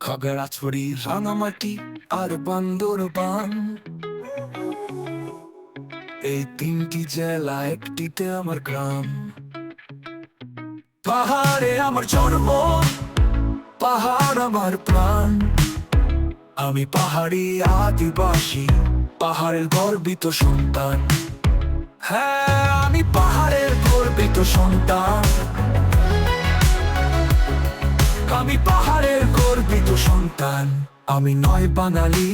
খাগড়াছড়ি, রাঙামাটি আর বান্দরবান, এই তিনটি জেলা একটিতে আমার গ্রাম। পাহাড়ে আমার জন্ম, পাহাড় আমার প্রাণ। আমি পাহাড়ি আদিবাসী, পাহাড়ের গর্বিত সন্তান। হ্যাঁ, আমি পাহাড়ের গর্বিত সন্তান। আমি পাহাড়ের গর্বিত সন্তান। আমি নয় বাঙালি,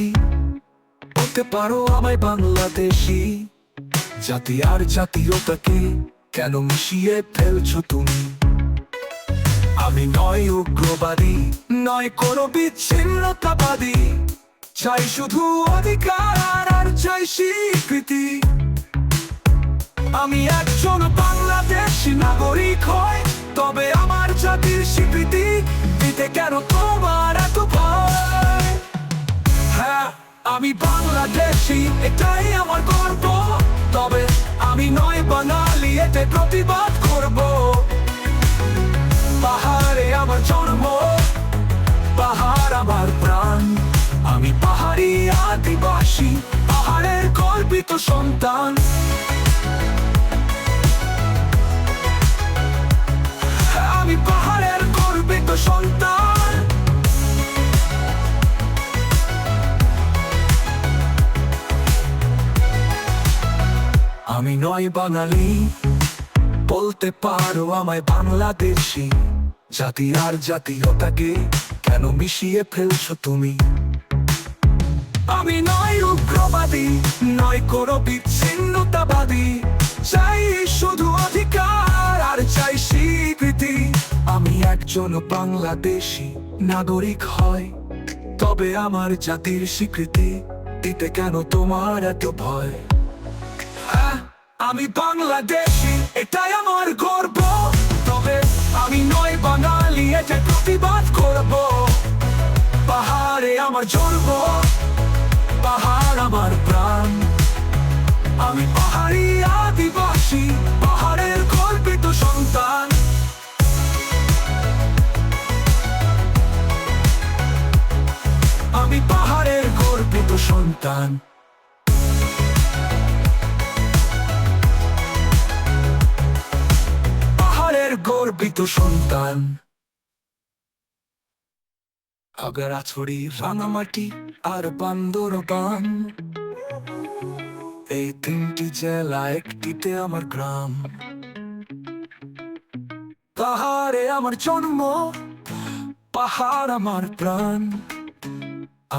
বলতে পারো আমায় বাংলাদেশি। জাতি আর জাতীয়তাকে কেন মিশিয়ে ফেলছো তুমি? আমি নয় উগ্রবাদী, নয় কোনো বিচ্ছিন্নতাবাদী। চাই শুধু অধিকার আর চাই স্বীকৃতি। আমি একজন বাংলাদেশী নাগরিক হই, তবে আমার জাতির স্বীকৃতি দিতে কেন তোমার এত ভয়? হ্যাঁ, আমি বাংলাদেশী, এটাই আমার গর্ব। তবে আমি নয় বাঙালি, এতে প্রতিবাদ করব। পাহাড়ে আমার জন্ম, পাহাড় আমার প্রাণ। আমি পাহাড়ি আদিবাসী, পাহাড়ের গর্বিত সন্তান। আমি পাহাড়ের গর্বিত সন্তান। আমি নয় বাঙালি, বলতে পারো আমায় বাংলাদেশি। জাতি আর জাতীয়তাকে কেন মিশিয়ে ফেলছো তুমি? আমি নয় উগ্রবাদী, নয় কোনো বিচ্ছিন্নতাবাদী। চাই শুধু অধিকার আর চাই স্বীকৃতি। আমি একজন বাংলাদেশী নাগরিক হই, তবে আমার জাতির স্বীকৃতি দিতে কেন তোমার এত ভয়? হ্যাঁ, আমি বাংলাদেশী, এটাই আমার গর্ব। তবে আমি নয় বাঙালি, এটা প্রতিবাদ করব। পাহাড়ে আমার জন্ম, পাহাড় আমার প্রাণ। আমি পাহাড়ি আদিবাসী, পাহাড়ের গর্বিত সন্তান। আমি পাহাড়ের গর্বিত সন্তান। পাহাড়ের গর্বিত সন্তান। খাগড়াছড়ি, রাঙামাটি আর বান্দরবান, এই তিনটি জেলা একটিতে আমার গ্রাম। পাহাড়ে আমার জন্ম, পাহাড় আমার প্রাণ।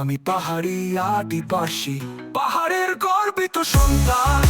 আমি পাহাড়ি আদিবাসী, পাহাড়ের গর্বিত সন্তান।